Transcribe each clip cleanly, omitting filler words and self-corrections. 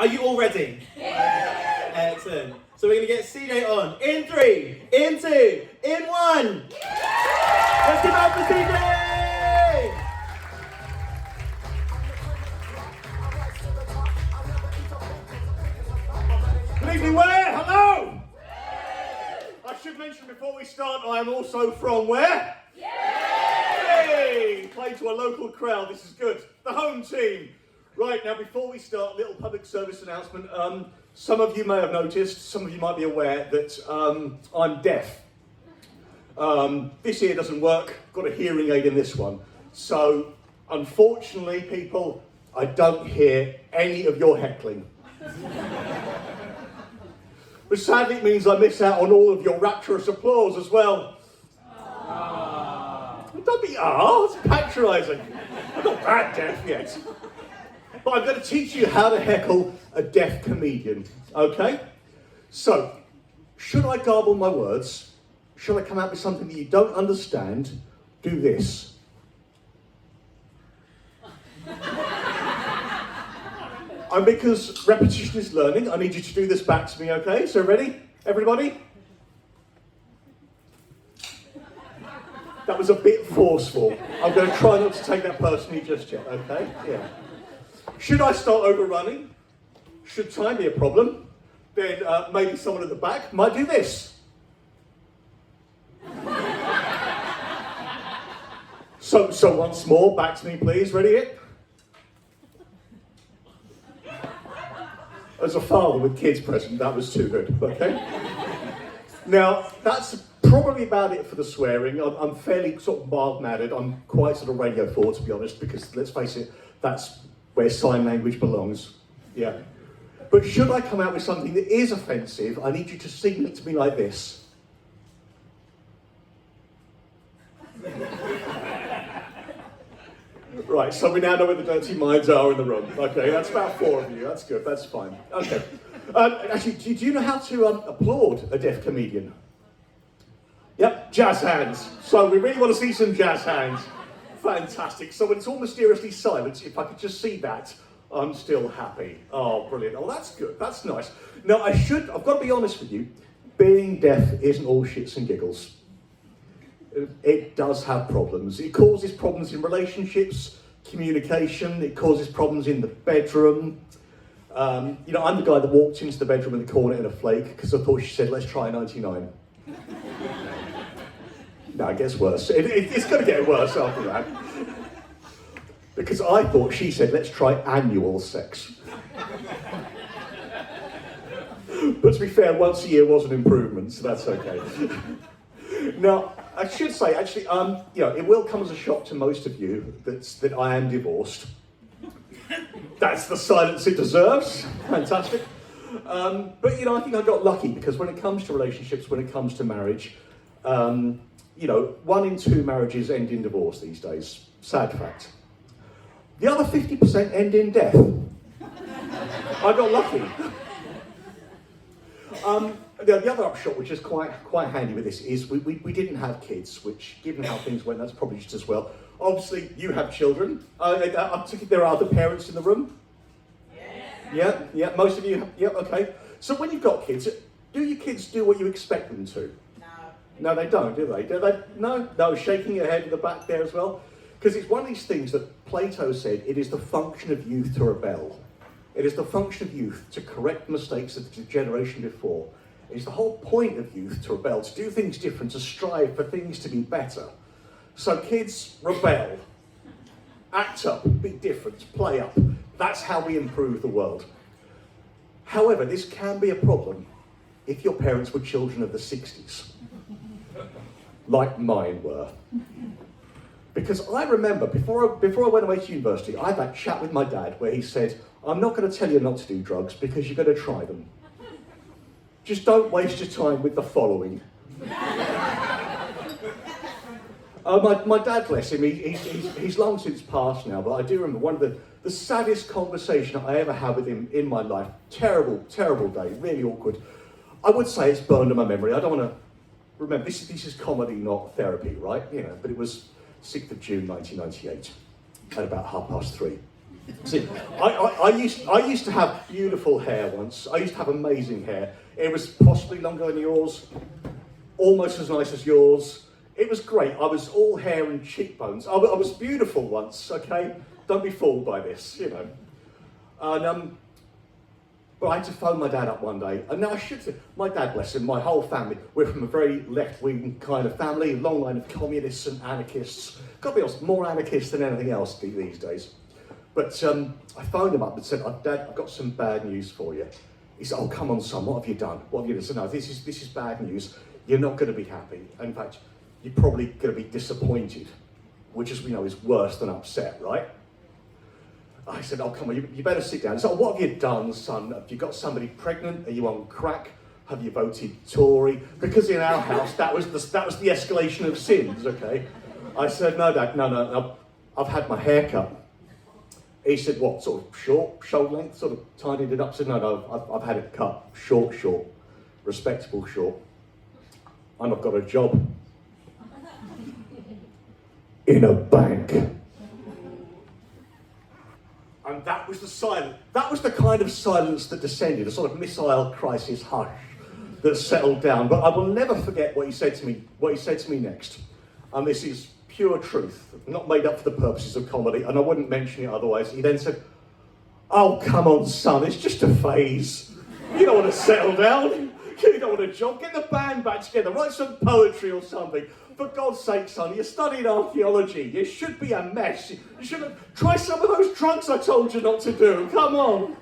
Are you all ready? Yeah. Excellent. So we're going to get CJ on in 3, in 2, in 1. Let's give it up for CJ! Good evening, Ware. Hello. I should mention before we start, I am also from Ware. Yay! Playing to a local crowd. This is good. The home team. Right, now before we start, a little public service announcement. Some of you may have noticed, some of you might be aware that I'm deaf. This ear doesn't work, got a hearing aid in this one. So, unfortunately, people, I don't hear any of your heckling. But sadly it means I miss out on all of your rapturous applause as well. Don't be it's patronising. I'm not that deaf yet. But I'm going to teach you how to heckle a deaf comedian, okay? So, should I garble my words? Should I come out with something that you don't understand? Do this. And because repetition is learning, I need you to do this back to me, okay? So ready? Everybody? That was a bit forceful. I'm going to try not to take that personally just yet, okay? Yeah. Should I start overrunning? Should time be a problem? Then maybe someone at the back might do this. So once more, back to me please, ready it? As a father with kids present, that was too good, okay? Now, that's probably about it for the swearing. I'm fairly sort of mild-mannered. I'm quite sort of Radio 4, to be honest, because let's face it, that's where sign language belongs. Yeah. But should I come out with something that is offensive, I need you to signal it to me like this. Right, so we now know where the dirty minds are in the room. Okay, that's about 4 of you. That's good, that's fine. Okay. Actually, do you know how to applaud a deaf comedian? Yep, jazz hands. So we really want to see some jazz hands. Fantastic. So when it's all mysteriously silent, if I could just see that, I'm still happy. Oh, brilliant. Oh, that's good. That's nice. Now, I've got to be honest with you. Being deaf isn't all shits and giggles. It does have problems. It causes problems in relationships, communication. It causes problems in the bedroom. I'm the guy that walked into the bedroom with a cornet and a flake because I thought she said, let's try 99. No, it gets worse. It's going to get worse after that. Because I thought she said, let's try annual sex. But to be fair, once a year was an improvement, so that's okay. Now, I should say, actually, it will come as a shock to most of you that I am divorced. That's the silence it deserves. Fantastic. But, I think I got lucky because when it comes to relationships, when it comes to marriage, 1 in 2 marriages end in divorce these days. Sad fact. The other 50% end in death. I got lucky. The other upshot, which is quite handy with this, is we didn't have kids, which, given how things went, that's probably just as well. Obviously, you have children. I think there are other parents in the room. Yeah, most of you. Yeah, okay. So when you've got kids, do your kids do what you expect them to? No, they don't, do they? Do they? No, shaking your head in the back there as well. Because it's one of these things that Plato said, it is the function of youth to rebel. It is the function of youth to correct mistakes of the generation before. It is the whole point of youth to rebel, to do things different, to strive for things to be better. So kids, rebel. Act up, be different, play up. That's how we improve the world. However, this can be a problem if your parents were children of the 60s. Like mine were. Because I remember, before I went away to university, I had that chat with my dad where he said, I'm not going to tell you not to do drugs because you're going to try them. Just don't waste your time with the following. My dad, bless him, he's long since passed now, but I do remember one of the saddest conversation I ever had with him in my life. Terrible, terrible day, really awkward. I would say it's burned in my memory. I don't want to remember, this is comedy, not therapy, right? But it was 6th of June 1998 at about 3:30. See, I used to have beautiful hair once. I used to have amazing hair. It was possibly longer than yours, almost as nice as yours. It was great. I was all hair and cheekbones. I was beautiful once, okay? Don't be fooled by this, you know. And, but I had to phone my dad up one day. And now I should say, my dad, bless him, my whole family, we're from a very left-wing kind of family, long line of communists and anarchists. Got to be honest, more anarchists than anything else these days. But I phoned him up and said, Dad, I've got some bad news for you. He said, oh, come on, son, what have you done? What have you done? I said, no, this is bad news. You're not going to be happy. In fact, you're probably going to be disappointed, which, as we know, is worse than upset, right? I said, oh, come on, you better sit down. He said, oh, what have you done, son? Have you got somebody pregnant? Are you on crack? Have you voted Tory? Because in our house, that was the escalation of sins, okay? I said, no, Dad, no, I've had my hair cut. He said, what, sort of short, shoulder length, sort of tidied it up? I said, no, I've had it cut, short, respectable short. And I've got a job in a bank. And that was the silence. That was the kind of silence that descended, a sort of missile crisis hush that settled down. But I will never forget what he said to me next. And this is pure truth, not made up for the purposes of comedy, and I wouldn't mention it otherwise. He then said, oh, come on, son, it's just a phase. You don't want to settle down. You don't want a job. Get the band back together. Write some poetry or something. For God's sake, son, you're studying archaeology. You should be a mess. You should have tried some of those drugs I told you not to do. Come on.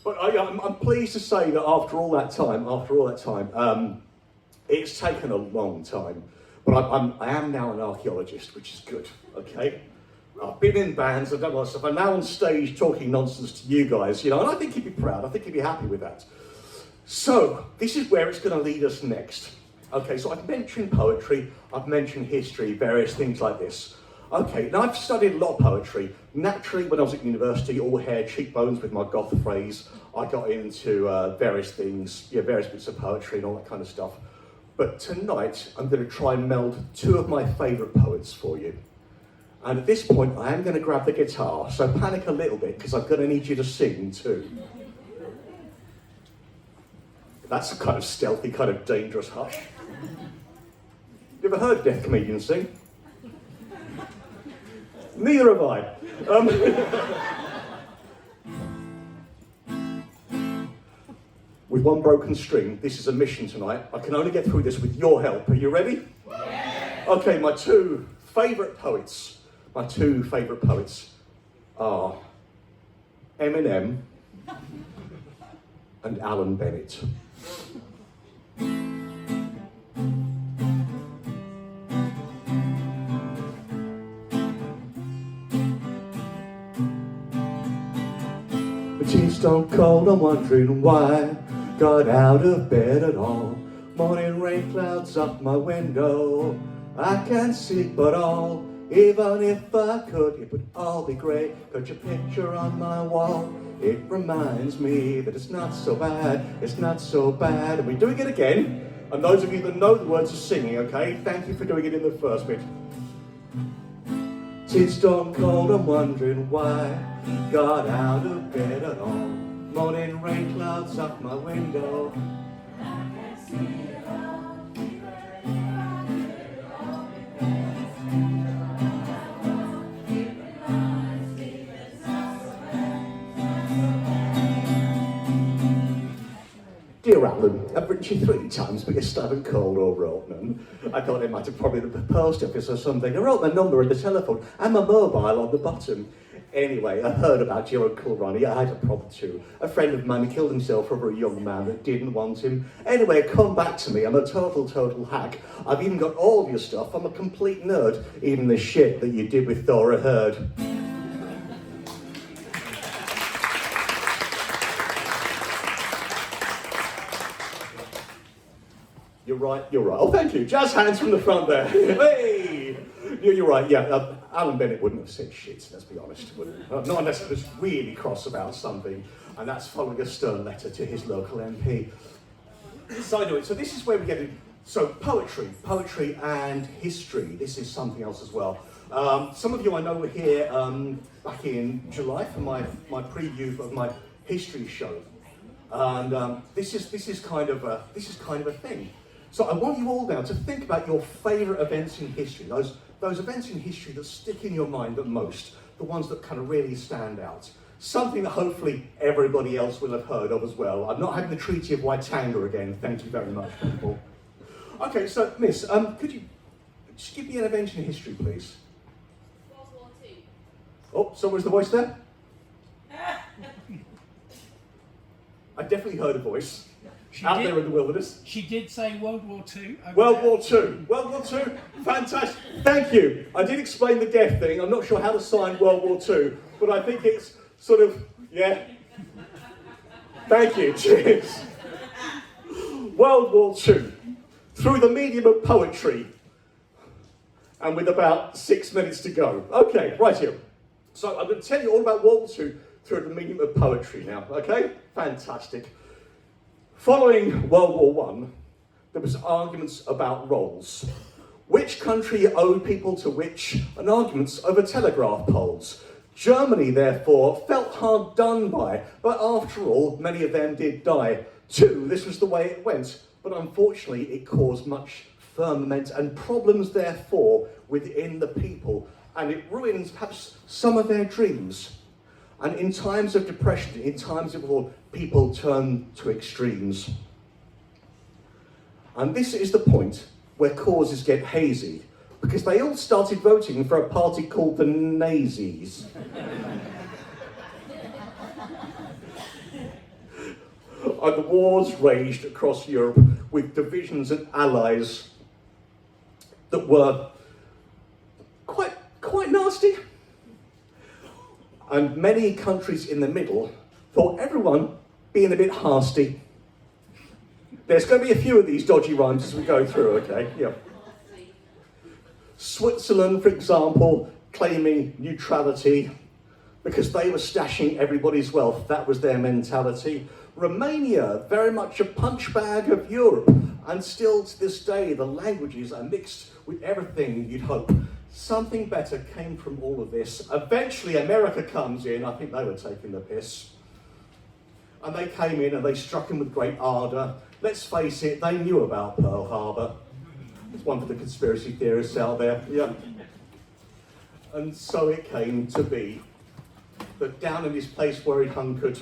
But I'm pleased to say that after all that time, it's taken a long time. But I am now an archaeologist, which is good, okay? I've been in bands, I've done lots of stuff. I'm now on stage talking nonsense to you guys, you know, and I think you'd be proud. I think you'd be happy with that. So, this is where it's going to lead us next. Okay, so I've mentioned poetry, I've mentioned history, various things like this. Okay, now I've studied a lot of poetry. Naturally, when I was at university, all hair, cheekbones with my goth phrase, I got into various things, various bits of poetry and all that kind of stuff. But tonight, I'm going to try and meld two of my favourite poets for you. And at this point, I am going to grab the guitar, so panic a little bit, because I'm going to need you to sing too. That's a kind of stealthy, kind of dangerous hush. You ever heard deaf comedians sing? Neither have I. With one broken string, this is a mission tonight. I can only get through this with your help. Are you ready? Yeah. Okay, my two favourite poets are Eminem and Alan Bennett. The tea's stone cold, I'm wondering why got out of bed at all. Morning rain clouds up my window. I can't sleep at all. Even if I could, it would all be great. Got your picture on my wall. It reminds me that it's not so bad. It's not so bad. And we're doing it again. And those of you that know the words of singing, okay, thank you for doing it in the first bit. Tea's stone cold, I'm wondering why got out of bed at all. Morning rain clouds up my window. I can't see it all. Dear Alan, I've written you 3 times, but you still haven't called or wrote none. I thought it might have probably the post office or something. I wrote my number in the telephone and my mobile on the bottom. Anyway, I heard about your Uncle Ronnie. I had a problem too. A friend of mine killed himself over a young man that didn't want him. Anyway, come back to me. I'm a total hack. I've even got all of your stuff. I'm a complete nerd. Even the shit that you did with Thora Heard. You're right. Oh, thank you. Jazz hands from the front there. Hey! You're right, yeah. Alan Bennett wouldn't have said shit, let's be honest. Not unless he was really cross about something, and that's following a stern letter to his local MP. So anyway, so this is where we get in. So poetry and history, this is something else as well. Some of you I know were here back in July for my preview of my history show, and this is kind of a thing. So I want you all now to think about your favourite events in history, those events in history that stick in your mind the most, the ones that kind of really stand out. Something that hopefully everybody else will have heard of as well. I'm not having the Treaty of Waitanga again, thank you very much, people. Okay, so Miss, could you just give me an event in history, please? World War II. Oh, so was the voice there? I definitely heard a voice out there in the wilderness. She did say World War II. World War II. World War II, fantastic. Thank you. I did explain the death thing. I'm not sure how to sign World War II, but I think it's sort of, yeah. Thank you, cheers. World War II, through the medium of poetry, and with about 6 minutes to go. Okay, right here. So I'm going to tell you all about World War II through the medium of poetry now, okay? Fantastic. Following World War I, there was arguments about roles. Which country owed people to which, and arguments over telegraph poles. Germany, therefore, felt hard done by, but after all, many of them did die. Too, this was the way it went, but unfortunately it caused much firmament and problems, therefore, within the people, and it ruins perhaps some of their dreams. And in times of depression, in times of war, people turn to extremes. And this is the point where causes get hazy, because they all started voting for a party called the Nazis. And the wars raged across Europe with divisions and allies that were quite nasty. And many countries in the middle thought everyone being a bit hasty. There's going to be a few of these dodgy rhymes as we go through, okay? Yeah. Switzerland, for example, claiming neutrality because they were stashing everybody's wealth. That was their mentality. Romania, very much a punch bag of Europe. And still to this day, the languages are mixed with everything you'd hope. Something better came from all of this. Eventually, America comes in. I think they were taking the piss. And they came in and they struck him with great ardour. Let's face it, they knew about Pearl Harbor. It's one for the conspiracy theorists out there. Yeah. And so it came to be that down in this place where he hunkered,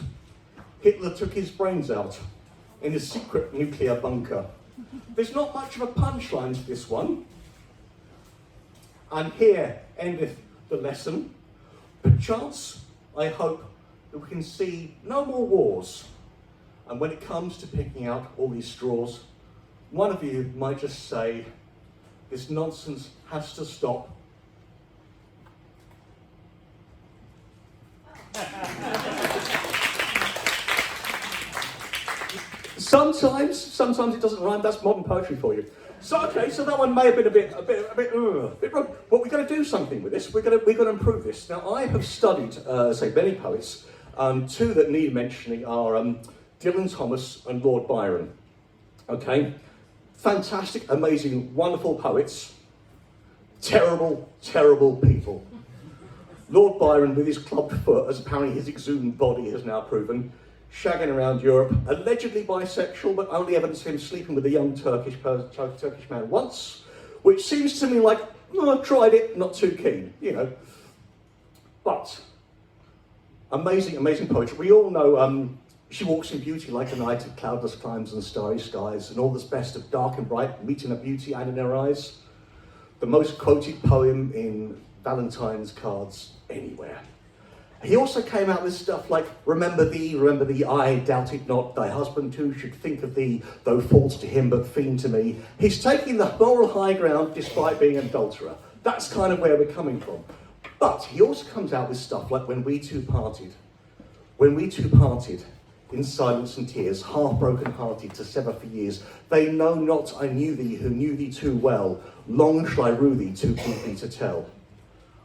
Hitler took his brains out in his secret nuclear bunker. There's not much of a punchline to this one. And here endeth the lesson. Perchance, I hope that we can see no more wars. And when it comes to picking out all these straws, one of you might just say, this nonsense has to stop. Sometimes it doesn't rhyme. That's modern poetry for you. So okay, so that one may have been a bit wrong. But we're going to do something with this. We're going to improve this. Now I have studied, say, many poets. Two that need mentioning are Dylan Thomas and Lord Byron. Okay, fantastic, amazing, wonderful poets. Terrible, terrible people. Lord Byron, with his clubbed foot, as apparently his exhumed body has now proven, shagging around Europe, allegedly bisexual, but only evidence of him sleeping with a young Turkish man once, which seems to me like, oh, I've tried it, not too keen, you know. But, amazing, amazing poetry. We all know she walks in beauty like a night of cloudless climes and starry skies, and all that's best of dark and bright meet in her beauty and in her eyes. The most quoted poem in Valentine's cards anywhere. He also came out with stuff like, remember thee, I doubt it not, thy husband too should think of thee, though false to him but fiend to me. He's taking the moral high ground despite being an adulterer. That's kind of where we're coming from. But he also comes out with stuff like when we two parted. When we two parted, in silence and tears, half broken hearted to sever for years, they know not I knew thee who knew thee too well, long shall I rue thee too deeply to tell.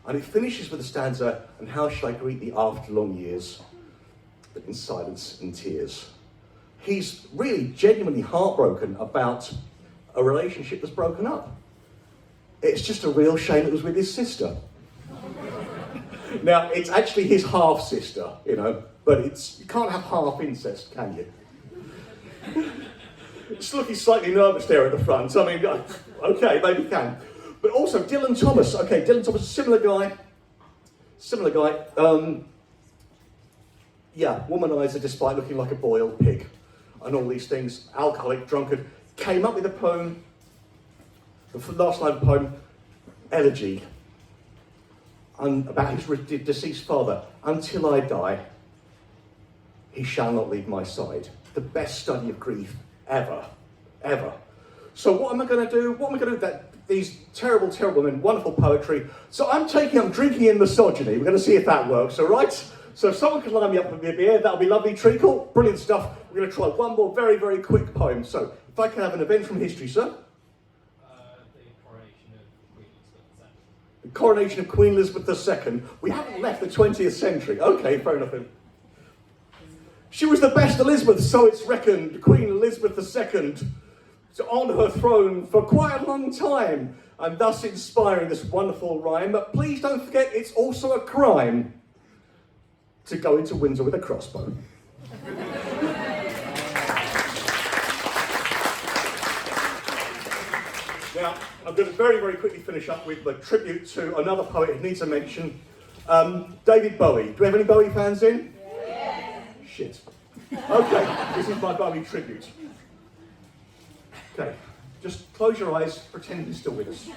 And it finishes with a stanza, and how shall I greet thee after long years, but in silence and tears. He's really genuinely heartbroken about a relationship that's broken up. It's just a real shame it was with his sister. Now, it's actually his half-sister, you know, but you can't have half incest, can you? Just looking slightly nervous there at the front. I mean, okay, maybe you can. But also, Dylan Thomas. Okay, Dylan Thomas, similar guy. Yeah, womanizer despite looking like a boiled pig. And all these things. Alcoholic, drunkard. Came up with a poem, the last line of the poem, Elegy. About his deceased father. Until I die, he shall not leave my side. The best study of grief ever. So what am I going to do? These terrible, terrible men, wonderful poetry. So I'm drinking in misogyny. We're going to see if that works, all right? So if someone could line me up with a beer, that'll be lovely. Treacle, brilliant stuff. We're going to try one more very, very quick poem. So if I can have an event from history, sir. The coronation of Queen Elizabeth II. We haven't left the 20th century. Okay, fair enough. She was the best Elizabeth, so it's reckoned. Queen Elizabeth II on her throne for quite a long time, and thus inspiring this wonderful rhyme. But please don't forget, it's also a crime to go into Windsor with a crossbow. Now, I'm going to very, very quickly finish up with a tribute to another poet who needs a mention, David Bowie. Do we have any Bowie fans in? Yes. Shit. Okay, this is my Bowie tribute. Okay, just close your eyes, pretend he's still with us.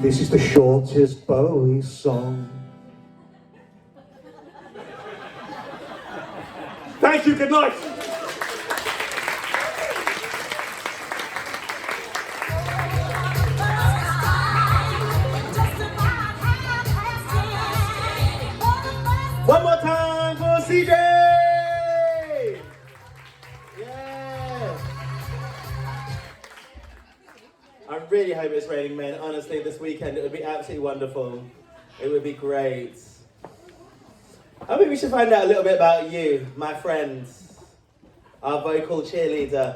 This is the shortest Bowie song. Thank you, good night. One more time for CJ! Yeah! I really hope it's raining men. Honestly, this weekend it would be absolutely wonderful. It would be great. I think we should find out a little bit about you, my friends, our vocal cheerleader.